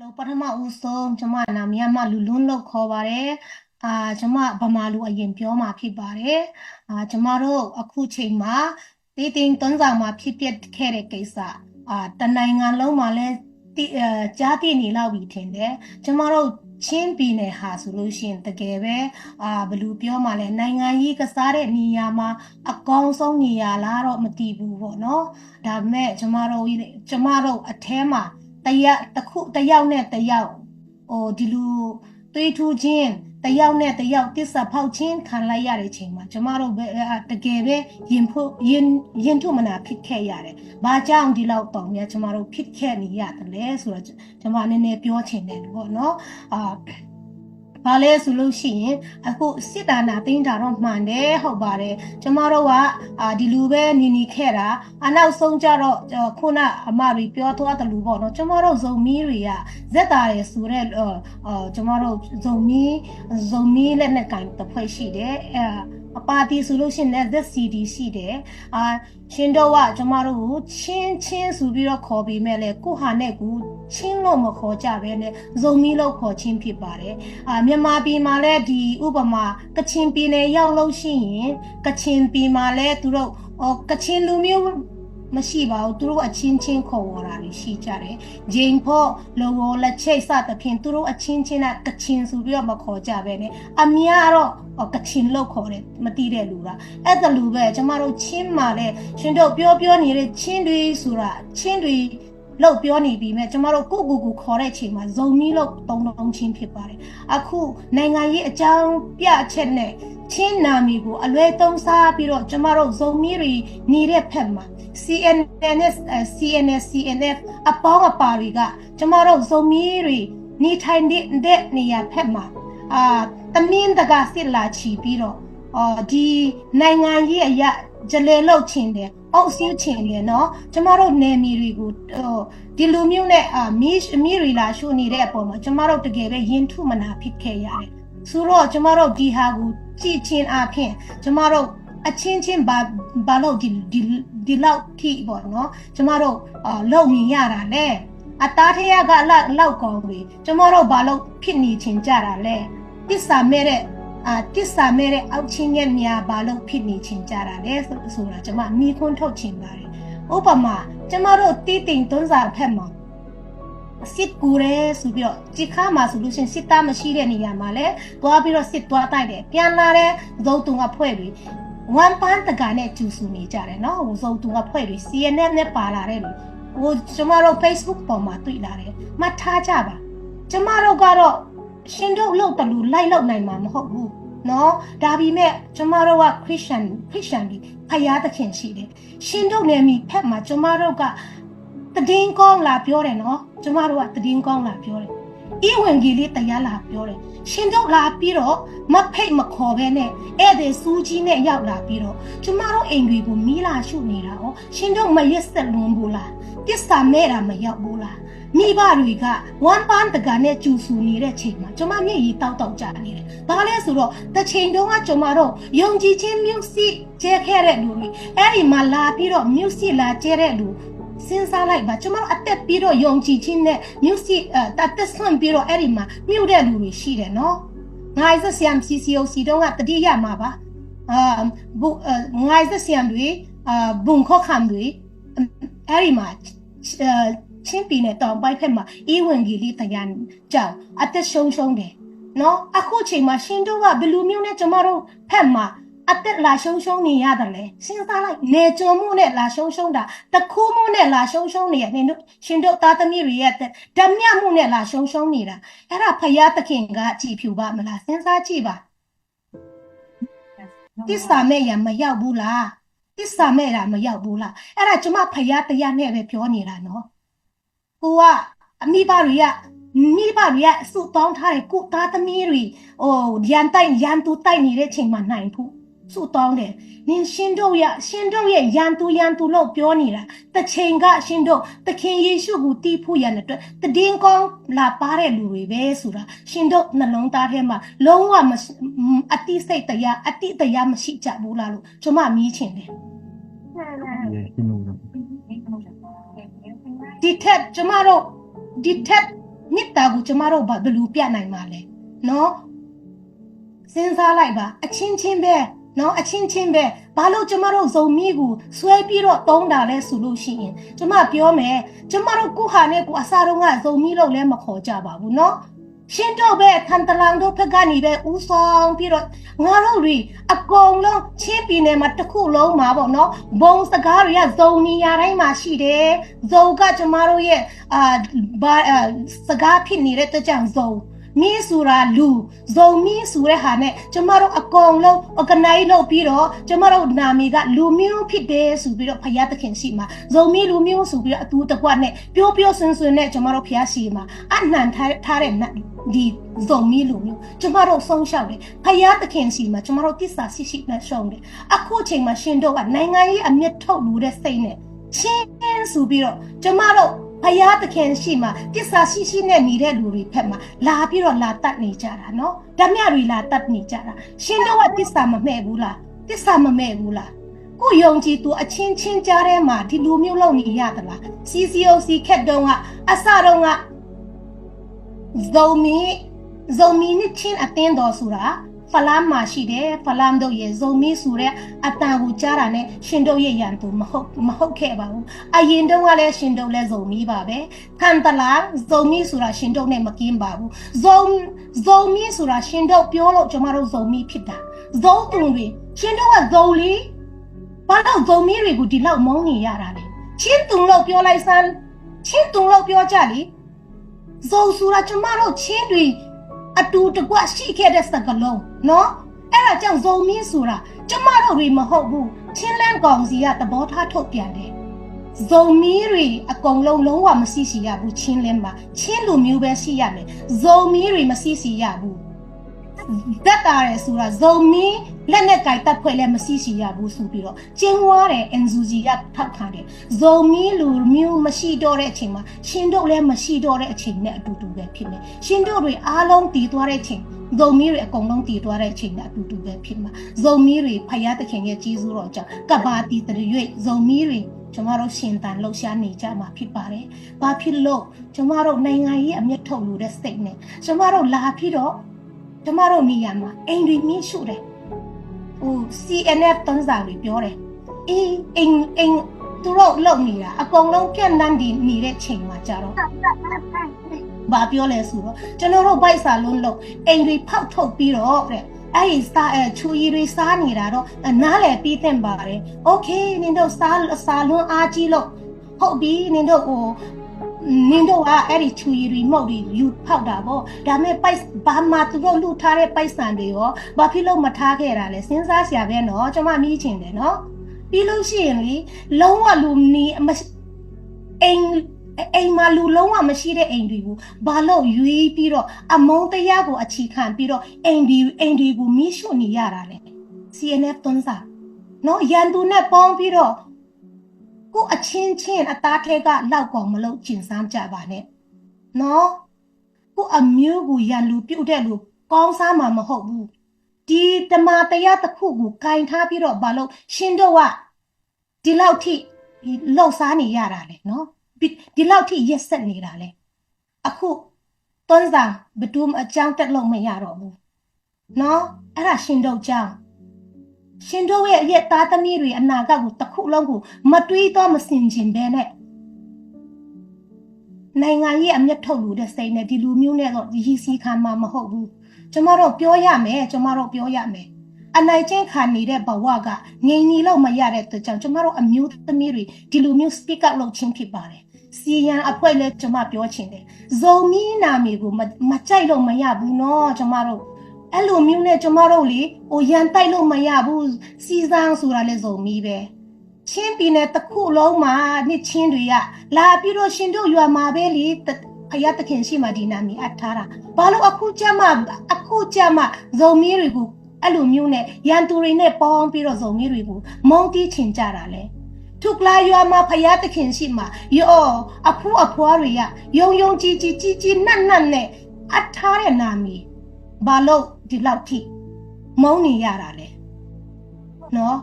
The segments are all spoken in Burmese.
Hello ပထမဦးဆုံးကျမနာမည်ကလူလွန်းလို့ခေါ်ပါတယ်ကျမဗမာလူအရင်ပြောမှာဖြစ်ပါတယ်ကျမတို့အခုချိန်မှာတည်တင်းသွန်းဆောင်မှာဖြစ်ပျက်ခဲ့တဲ့ကိစ္စတနိုင်ငံလုံးမှာလည်းကြားသိနေလောက်ပြီထင်တယ်ကျမတို့ချင်းပြည်နယ်ဟာဆိုလို့ရှိရင်တကယ်ပဲဘယ်လိုပြောမှလဲနိုင်ငံကြီးကစားတဲ့နေရာမှာအကောင်းဆုံးနေရာလားတော့မသိဘူးပေါ့နော်ဒါပေမဲ့ကျမတို့အထဲမှာတယောက်နဲ့တယောက်ဒီလိုတွေးထူးခြင်းတယောက်နဲ့တယောက်တစ္ဆာဖောက်ခြင်းခံလိုက်ရတဲ့ချိန်မှာကျမတို့တကယ်ပဲရင်ထုမနာဖြစ်ခဲ့ရတယ်။ဘာကြောင့်ဒီလောက်တောင်များကျမတို့ဖြစ်ခဲ့နေရတယ်လဲဆိုတော့ကျမနည်းနည်းပြောချင်တယ်ပေါ့နော်။ဘာလဲဆိုလို့ရှိရင်အခုစစ်တာနာသိမ်းတာတော့မှန်တယ်ဟုတ်ပါတယ်ကျမတို့ကဒီလူပဲနေခဲ့တာအနောက်ဆုံးကြတော့ခုနအမတွေပြောသွားတယ်လို့ပေါ့နော်ကျမတို့ဇုံမီးတွေကဇက်တာတွေဆိုတဲ့ကျမတို့ဇုံမီးလက်နဲ့ကင်တစ်ဖွဲ့ရှိတယ်အပါတီဆိုလို့ရှိရင် ZCD ရှိတယ်ရှင်တို့ကကျမတို့ကိုချင်းဆိုပြီးတော့ခေါ်ပြီးမဲ့လေကိုဟာနဲ့ကိုချင်းလို့မခေါ်ကြပဲနဲ့ဇုံမီလို့ခေါ်ချင်းဖြစ်ပါတယ်မြန်မာပြည်မှာလည်းဒီဥပမာကချင်ပြည်နယ်ရောက်လို့ရှိရင်ကချင်ပြည်မှာလည်းသူတို့ကချင်လူမျိုးမရှိပါဘူးသူတို့အချင်းချင်းခေါ်ဝေါ်တာရှိကြတယ်ဂျိန်ဖို့လောဝလက်ချိတ်စသဖြင့်သူတို့အချင်းချင်းကကချင်ဆိုပြီးတော့မခေါ်ကြပဲနဲ့အများတော့ကချင်လို့ခေါ်တယ်မတိတဲ့လူကအဲ့ဒါလူပဲကျမတို့ချင်းမှာလဲရှင်တို့ပြောနေတဲ့ချင်းတွေဆိုတာချင်းတွေလို့ပြောနေပြီမဲ့ကျမတို့ကိုခေါ်တဲ့ချိန်မှာဇုံမီလို့တုံချင်းဖြစ်ပါတယ်အခုနိုင်ငံရေးအကြောင်းပြချက်နဲ့ချင်းနာမည်ကိုအလွဲသုံးစားပြီးတော့ကျမတို့ဇုံမီတွေနေတဲ့ဖက်မှာ CNF အပေါင်းအပါတွေကကျမတို့ဇုံမီတွေနေထိုင်တဲ့နေရာဖက်မှာတမင်းတကစစ်လာချီပြီးတော့ဒီနိုင်ငံကြီးအရာကြလေလောက်ချင်တယ်အောက်စီးချင်တယ်နော်ကျမတို့နယ်မြေတွေကိုဒီလူမျိုးနဲ့မီးရီလာရှို့နေတဲ့အပေါ်မှာကျမတို့တကယ်ပဲရင်ထုမနာဖြစ်ခဲ့ရတယ်ဆိုတော့ကျမတို့ဒီဟာကိုကြည့်ချင်းအဖြစ်ကျမတို့အချင်းဘာလို့ဒီလောက်ထိပေါ့နော်ကျမတို့လုံမြင်ရတာလဲအသားထရကလောက်ကောင်းပြီကျမတို့ဘာလို့ဖြစ်နေချင်ကြတာလဲတစ္ဆာမဲ့တဲ့အောက်ချင်းရဲ့များဘာလို့ဖြစ်နေချင်ကြတာလဲဆိုတာကျမမိခွန်းထုတ်ချင်ပါတယ်ဥပမာကျမတို့တီးတိမ်သွန်းစာဖက်မှာစစ်ကူရဲဆိုပြီးတော့ကြိခါမှာဆိုလို့ရှိရင်စစ်သားမရှိတဲ့နေရာမှာလဲသွားပြီးတော့စစ်သွားတိုက်တယ်ပြန်လာတဲ့ဇုံတုံကဖွဲ့ပြီးဝမ်ပန်းတကနဲ့ကျူဆူနေကြတယ်နော်ဇုံတုံကဖွဲ့ပြီး CNN နဲ့ပါလာတဲ့လူကျမတို့ Facebook ပေါ်မှာတွေ့လာတယ်မှတ်ထားကြပါကျမတို့ကတော့ရှင်တို့လို့တလူလိုက်လောက်နိုင်မှာမဟုတ်ဘူးနော်ဒါပေမဲ့ကျမတို့ကခရစ်ယာန်ကြီးဖယားသခင်ရှိတယ်ရှင်တို့နယ်မြေဖက်မှာကျမတို့ကတည်င်းကောင်းလာပြောတယ်နော်ကျမတို့ကတည်င်းကောင်းလာပြောတယ်ဤဝင်ကြီးလေးတရားလာပြောတယ်ရှင်တို့လာပြီးတော့မဖိတ်မခေါ်ပဲနဲ့ဧည့်သည်စူးကြီးနဲ့ရောက်လာပြီးတော့ကျမတို့အိမ်တွေကိုမီးလာရှုနေတာ哦ရှင်တို့မရက်ဆက်လွန်ဘူးလားတစ္ဆာမဲ့တာမရောက်ဘူးလားမိဘတွေကဝမ်ပန်းတကနဲ့ကျူဆူနေတဲ့ချိန်မှာကျမမျက်ရည်တောက်ကြနေတယ်။ဘာလဲဆိုတော့တစ်ချိန်တုန်းကကျမတို့ယုံကြည်ခြင်းမျိုးစိကျဲခဲ့တဲ့လူတွေအဲ့ဒီမှာလာပြီးတော့မျိုးစိလာကျဲတဲ့လူစဉ်းစားလိုက်ပါကျမတို့အသက်ပြီးတော့ယုံကြည်ခြင်းနဲ့မျိုးစိတသက်ဆွန့်ပြီးတော့အဲ့ဒီမှာမြုပ်တဲ့လူတွေရှိတယ်နော်။ငါးစဆီယမ် CCOC တုန်းကတတိယမှာပါငါးစဆီယမ်တွေဘုံခောက်ခံတွေအဲ့ဒီမှာချင်းပြည်နယ်တောင်ပိုင်းဖက်မှာဤဝင်ကြီးလေးတရားကြောင့်အသက်ရှုံးတယ်နော်အခုချိန်မှာရှင်တို့ကဘယ်လိုမျိုးနဲ့ကျမတို့ဖက်မှာအသက်လာရှုံးနေရတယ်လေစဉ်းစားလိုက်နေကြုံမှုနဲ့လာရှုံးတာတခုမှုနဲ့လာရှုံးနေရရှင်တို့သားသမီးတွေရဲ့ဓမြမှုနဲ့လာရှုံးနေတာအဲ့ဒါဖယားသခင်ကကြည်ဖြူပါမလားစဉ်းစားကြည့်ပါတစ္ဆာမဲ့ရမရောက်ဘူးလားတစ္ဆာမဲ့တာမရောက်ဘူးလားအဲ့ဒါကျမဖယားတရားနဲ့ပဲပြောနေတာနော်ကိုကအမိဘတွေကစုတောင်းထားတဲ့ကိုသားသမီးတွေရန်သူတိုက်နေတဲ့ချိန်မှာနိုင်ဖို့စုတောင်းတယ်နင်ရှင်တို့ရဲ့ရန်သူလို့ပြောနေတာတစ်ချိန်ကရှင်တို့သခင်ယေရှုကိုတီးဖို့ရတဲ့အတွက်တည်င်းကောင်းလာပါတဲ့လူတွေပဲဆိုတာရှင်တို့နှလုံးသားထဲမှာလုံးဝအတိစိတ်တရားအတိတရားမရှိကြဘူးလားလို့ကျွန်မမြည်ချင်တယ်ဒီထက်ကျမတို့ဒီထက် မေတ္တာကိုကျမတို့ဘယ်လိုပြနိုင်မှာလဲနော်စဉ်းစားလိုက်ပါအချင်းချင်းပဲနော်အချင်းချင်းပဲဘာလို့ကျမတို့ဇုံမီကိုဆွဲပြီးတော့တုံးတာလဲဆိုလို့ရှိရင်ကျမပြောမယ်ကျမတို့ကိုဟာနဲ့ကိုအစားတော့ကဇုံမီလို့လည်းမခေါ်ကြပါဘူးနော်ရှင်တို့ပဲထန်တလန်တို့ဖက်ကနေပဲဦးဆောင်ပြီးတော့ငါတို့တွေအကုန်လုံးချင်းပြည်နယ်မှာတစ်ခုလုံးမှာပေါ့နော်ဘုံစကားတွေကဇုံနေရာတိုင်းမှာရှိတယ်ဇုံကကျမတို့ရဲ့စကားဖြစ်နေတဲ့အတွက်ကြောင့်ဇုံမီးဆိုတာလူဇုံမီးဆိုတဲ့ဟာနဲ့ကျမတို့အကုန်လုံး organize လုပ်ပြီးတော့ကျမတို့နာမည်ကလူမျိုးဖြစ်တယ်ဆိုပြီးတော့ဖယားသခင်ရှိမှာဇုံမီးလူမျိုးဆိုပြီးတော့အတူတကွနဲ့ပြောပြောဆွန်းဆွန်းနဲ့ကျမတို့ဖယားရှိမှာအနှံထားတဲ့ဒီဇုံမီးလူမျိုးကျမတို့ဆုံးရှောက်တယ်ဖယားသခင်ရှိမှာကျမတို့တစ္ဆာရှိရှိနဲ့ရှုံးတယ်အခုချိန်မှာရှင်တို့ကနိုင်ငံရေးအမျက်ထုတ်လူတဲ့စိတ်နဲ့ချင်းဆိုပြီးတော့ကျမတို့ဖယားသခင်ရှိမှာတစ္ဆာရှိရှိနဲ့နေတဲ့လူတွေဖက်မှာလာပြီးတော့လာတတ်နေကြတာနော်ဓမြတွေလာတတ်နေကြတာရှင်တို့ကတစ္ဆာမမဲ့ဘူးလားတစ္ဆာမမဲ့ဘူးလားကိုယုံကြည်သူအချင်းချင်းကြားထဲမှာဒီလူမျိုးလုံနေရသလား CCOC ခက်တုံးကအစတုံးကဇုံမီနဲ့ချင်းအတင်းတော်ဆိုတာဖလမ်မှာရှိတယ်ဖလမ်တို့ရဲ့ဇုံမီဆိုတဲ့အတန်ကိုကြားတာနဲ့ရှင်တို့ရဲ့ရန်သူမဟုတ်ခဲ့ပါဘူးအရင်တုန်းကလည်းရှင်တို့လည်းဇုံမီပါပဲခန်တလာဇုံမီဆိုတာရှင်တို့နဲ့မကင်းပါဘူးဇုံမီဆိုတာရှင်တို့ပြောလို့ကျမတို့ဇုံမီဖြစ်တာဇုံတုံတွေရှင်တို့ကဇုံလီဘာလို့ဇုံမီတွေကိုဒီလောက်မုန်းနေရတာလဲချင်းတုံလို့ပြောလိုက်စမ်းချင်းတုံလို့ပြောကြလေဇုံဆိုတာကျမတို့ချင်းတွေအတူတကွရှိခဲ့တဲ့စကလုံးနော်အဲ့ဒါကြောင့်ဇုံမင်းဆိုတာကျမတို့တွေမဟုတ်ဘူးချင်းလန်းကောင်စီကသဘောထားထုတ်ပြန်တယ်ဇုံမီးတွေအကုန်လုံးဝမရှိစီရဘူးချင်းလန်းမှာချင်းလူမျိုးပဲရှိရမယ်ဇုံမီးတွေမရှိစီရဘူးတက်တာရယ်ဆိုတာဇုံမီးလက်နဲ့ကြိုက်တက်ဖွဲ့လည်းမရှိစီရဘူးဆိုပြီးတော့ကျင်းဝါတယ်အန်ဇူဂျီကထောက်ထားတယ်ဇုံမီးလူမျိုးမရှိတော့တဲ့အချိန်မှာရှင်တို့လည်းမရှိတော့တဲ့အချိန်နဲ့အတူတူပဲဖြစ်မယ်ရှင်တို့တွေအားလုံးတည်သွားတဲ့အချိန်ဇုံမီးတွေအကုန်လုံးတည်သွားတဲ့အချိန်နဲ့အတူတူပဲဖြစ်မှာဇုံမီးတွေဖယားသခင်ရဲ့ကြီးစိုးတော်ကြောင့်ကဘာတီတရွေ့ဇုံမီးတွေကျမတို့ရှင်တန်လှုပ်ရှားနေကြမှာဖြစ်ပါတယ်။ဘာဖြစ်လို့ကျမတို့နိုင်ငံရေးအမျက်ထုတ်လို့တဲ့စိတ်နဲ့ကျမတို့လာပြီးတော့ကျမတို့နေရာမှာအိမ်တွေမြင့်ရှုတယ်ဟို CNF တန်းစာတွေပြောတယ်အိမ်သူတို့လုံနေတာအကုန်လုံးပြန့်နှံ့ဒီနေတဲ့ချိန်မှာကြတော့ဘာပြောလဲဆိုတော့ကျွန်တော်တို့ဘိုက်စာလုံးလုံးအိမ်တွေဖောက်ထုတ်ပြီးတော့တဲ့အဲ့ဒီချူရီတွေစားနေတာတော့နားလည်ပြီးသင့်ပါတယ်โอเคနင်တို့စားလွန်းအားကြီးလို့ဟုတ်ပြီနင်တို့ကအဲ့ဒီချူရီမုတ်တွေယူဖောက်တာပေါ့ဒါမဲ့ပိုက်ဘာမှသူတို့လူထားတဲ့ပိုက်ဆံတွေရောဘာဖြစ်လို့မထားခဲ့တာလဲစဉ်းစားစရာပဲနော်ကျွန်မမြည်ချင်တယ်နော်ပြီးလို့ရှိရင်လေလုံးဝလူနီအိမ်မှာလူလုံးဝမရှိတဲ့အိမ်တွေကိုဘာလို့ရွေးပြီးတော့အမုန်းတရားကိုအခြေခံပြီးတော့အိမ်တွေကိုမိရှုနေရတာလဲ CNF တွန်းစားနော်ရန်သူနဲ့ပေါင်းပြီးတော့ကိုအချင်းချင်းအသားထဲကလောက်ကောင်မလို့ကျင်စမ်းကြပါနဲ့နော်ကိုအမျိုးကိုရန်လူပြုတ်တဲ့လူကောင်းစားမှာမဟုတ်ဘူးဒီဓမ္မတရားတစ်ခုကိုဂင်ထားပြီးတော့ဘာလို့ရှင်တို့ကဒီလောက်ထိလှုပ်ရှားနေရတာလဲနော်ဒီလောက်ထိရက်ဆက်နေတာလဲအခုတွန်းစားဘယ်သူမှအကြောင်းတက်လို့မရတော့ဘူးနော်အဲ့ဒါရှင်တို့ကြောင့်ရှင်တို့ရဲ့သားသမီးတွေအနာဂတ်ကိုတစ်ခုလုံးကိုမတွေးတော့မစင်ကျင်ပဲနဲ့နိုင်ငံရေးအမျက်ထုတ်လို့တဲ့စိတ်နဲ့ဒီလူမျိုးနဲ့တော့ဒီစီခံမှာမဟုတ်ဘူးကျမတို့ပြောရမယ်အနိုင်ချင်းခံနေတဲ့ဘဝကငြိမ်နေလို့မရတဲ့အတွက်ကြောင့်ကျမတို့အမျိုးသမီးတွေဒီလူမျိုး speak out လုပ်ချင်းဖြစ်ပါတယ်စီယံအဖွဲ့လည်းကျမပြောချင်တယ်ဇုံမီနာမည်ကိုမကြိုက်လို့မရဘူးနော်ကျမတို့အဲ့လိုမျိုးနဲ့ကျမတို့လေရန်တိုက်လို့မရဘူးစီစံဆိုတာလေဇုံမီပဲချင်းပြည်နယ်တစ်ခုလုံးမှာနှစ်ချင်းတွေကလာပြီးတော့ရှင်တို့ရွာမှာပဲလေဖယားသခင်ရှိမှဒီနာမည်အပ်ထားတာဘာလို့အခုကြမှာဇုံမီတွေကိုအဲ့လိုမျိုးနဲ့ရန်သူတွေနဲ့ပေါင်းပြီးတော့ဇုံမီတွေကိုမုန်းတီးချင်ကြတာလေထုကလာရွာမှာဖယားသခင်ရှိမှအဖွားတွေကယုံကြီးနတ်နဲ့အပ်ထားတဲ့နာမည်ဘာလို့ဒီလောက်ထိမုန်းနေရတာလဲနော်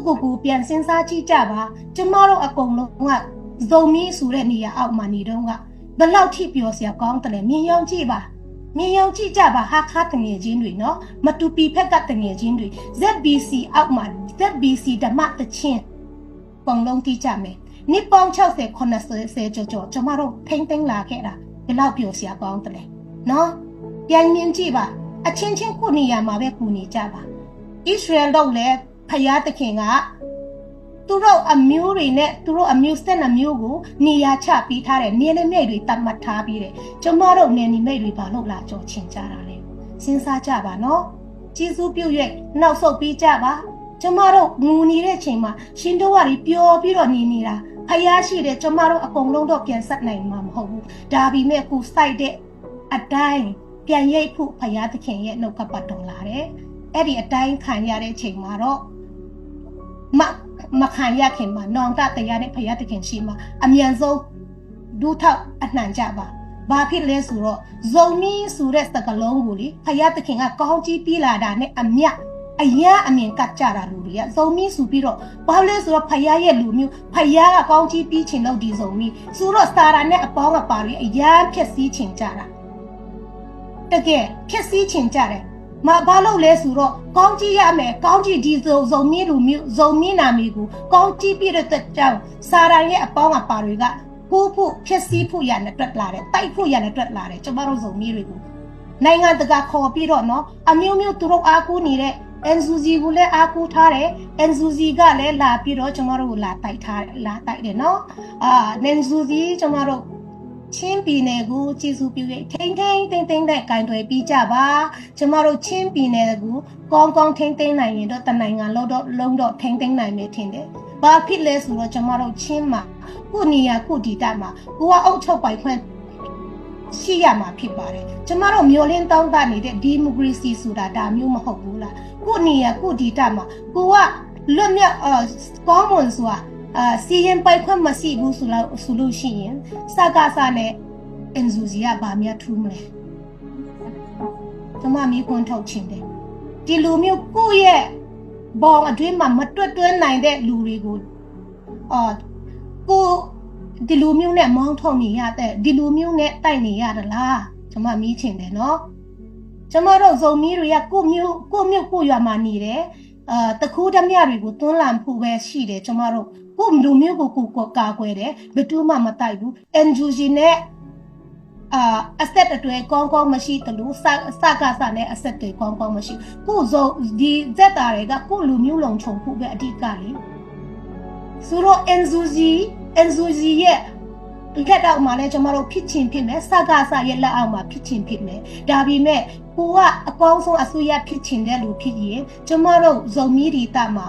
ကိုပြန်စဉ်းစားကြည့်ကြပါကျမတို့အကုန်လုံးကဇုံမီဆိုတဲ့နေရာအောက်မှာနေတော့က ဘယ်လောက်ထိပြောစရာကောင်းတယ်လဲမြင်ရောင်ကြည့်ပါမြင်ရောင်ကြည့်ကြပါဟာခါတငယ်ချင်းတွေနော်မတူပီဖက်ကတငယ်ချင်းတွေ ZBC အောက်မှာ ZBC ဓမ္မတချင်းပုံလုံးတီးကြမယ်နှစ်ပေါင်း60 80ကျော်ကျမတို့ထိမ့်သိမ်းလာခဲ့တာဘယ်လောက်ပြောစရာကောင်းတယ်လဲနော်ပြန်မြင်ကြည့်ပါအချင်းချင်းကိုနေရမှာပဲကိုနေကြပါဣသရေလတို့လည်းဖယားသခင်ကသူတို့အမျိုးတွေနဲ့သူတို့အမျိုးဆက်နှမျိုးကိုနေရာချပေးထားတဲ့နေနေမိတ်တွေတတ်မှတ်ထားပြီးတယ်ကျမတို့နေနေမိတ်တွေဘာလို့လာကြော်ချင်ကြတာလဲစဉ်းစားကြပါနော်ကျေးဇူးပြု၍နောက်ဆုတ်ပြီးကြပါကျမတို့ငူနေတဲ့ချိန်မှာရှင်တို့ကပျော်ပြီးတော့နေနေတာဖယားရှိတယ်ကျမတို့အကုန်လုံးတော့ပြန်ဆက်နိုင်မှာမဟုတ်ဘူးဒါပေမဲ့ကိုစိုက်တဲ့အတိုင်းပြန်ရိပ်ဖို့ဖယားသခင်ရဲ့နှုတ်ကပတ်တော်လာတယ်အဲ့ဒီအတိုင်းခံရတဲ့ချိန်မှာတော့မခံရခင်မှာနောင်တတရားနဲ့ဖယားသခင်ရှိမှာအမြန်ဆုံးဒုထောက်အနှံကြပါဘာဖြစ်လဲဆိုတော့ဇုံမီဆိုတဲ့စကားလုံးကိုလေဖယားသခင်ကကောင်းကြီးပြီးလာတာနဲ့အမြအမြင်ကတ်ကြတာလူတွေကဇုံမီဆိုပြီးတော့ဘာလဲဆိုတော့ဖယားရဲ့လူမျိုးဖယားကကောင်းကြီးပြီးချင်လို့ဒီဇုံမီဆိုတော့စာရာနဲ့အပေါင်းအပါတွေအရန်ဖြစ်စည်းချင်ကြတာတကယ်ဖြစ်စည်းချင်ကြတယ်မဘာလို့လဲဆိုတော့ကောင်းကြီးရမယ်ကောင်းကြီးဒီဇုံမီလူမျိုးဇုံမီနာမီကိုကောင်းကြီးပြီးတဲ့ကြောင့်စာရာရဲ့အပေါင်းအပါတွေကဖို့ဖြစ်စည်းဖို့ရတဲ့အတွက်လာတယ်တိုက်ဖို့ရတဲ့အတွက်လာတယ်ကျမတို့ဇုံမီတွေကိုနိုင်ငံတကာခေါ်ပြီးတော့နော်အမျိုးမျိုးသူတို့အားကိုးနေတဲ့ NZZ ကိုလည်းအားကိုးထားတယ် NZZ ကလည်းလာပြီးတော့ကျမတို့ကိုလာတိုက်တယ်နော်NZZ ကျမတို့ချင်းပြည်နယ်ကိုကျေးဇူးပြု၍ထိမ့်နဲ့ကင်တွယ်ပြီးကြပါကျမတို့ချင်းပြည်နယ်ကိုကောင်းထိမ့်နိုင်ရင်တော့တနိုင်ငံလုံးတော့ထိမ့်နိုင်မယ်ထင်တယ်ဘာဖြစ်လဲဆိုတော့ကျမတို့ချင်းမှာကိုနေရာကိုဒီတာမှာကိုကအုပ်ချုပ်ပိုင်ခွင့်ရှိရမှာဖြစ်ပါတယ်ကျမတို့မျိုးလင်းတောင်းတနေတဲ့ဒီမိုကရေစီဆိုတာဒါမျိုးမဟုတ်ဘူးလားကိုနေရာကိုဒီတာမှာကိုကလွတ်မြောက်ကောင်းမွန်စွာစီရင်ပိုင်ခွင့်မရှိဘူးဆိုလို့ရှိရင်စကားစားနဲ့အန်ဇူဇီယာဘာများထူးမလဲကျမမိခွန်းထုတ်ချင်တယ်ဒီလူမျိုးကိုရဲ့ဘောင်အတွင်းမှာမတွတ်နိုင်တဲ့လူတွေကိုကိုဒီလူမျိုးနဲ့မောင်းထုတ်နေရတဲ့ဒီလူမျိုးနဲ့တိုက်နေရသလားကျမမိချင်တယ်နော်ကျမတို့ဇုံမီတွေကကိုမျိုးရွာမှာနေတယ်တခုဓမြတွေကိုတွန်းလှန်ဖို့ပဲရှိတယ်ကျမတို့ကိုလူမျိုးကိုကာကွယ်တယ်ဘယ်သူမှမတိုက်ဘူး NGO နဲ့အဆက်အသွယ်ကောင်းမရှိတလို့စကားစနဲ့အဆက်တွေကောင်းမရှိကိုဇုံဒီဇက်တာတွေကကိုလူမျိုးလုံးခြုံဖို့ပဲအဓိကလေဆိုတော့ NGO ရဲ့လက်အောက်မှာလည်းကျမတို့ဖြစ်ချင်ဖြစ်မယ်စကားစရဲ့လက်အောက်မှာဖြစ်ချင်ဖြစ်မယ်ဒါပေမဲ့ကိုကအကောင်းဆုံးအစိုးရဖြစ်ချင်တဲ့လူဖြစ်ရင်ကျမတို့ဇုံမီရီတာမှာ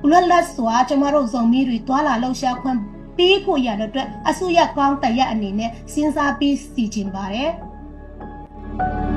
လွတ်လပ်စွာကျမတို့ဇုံမီတွေတွာလာလှုပ်ရှားခွင့်ပေးဖို့ရတဲ့အတွက်အစိုးရကောင်းတရားအနေနဲ့စဉ်းစားပြီးစီချင်ပါတယ်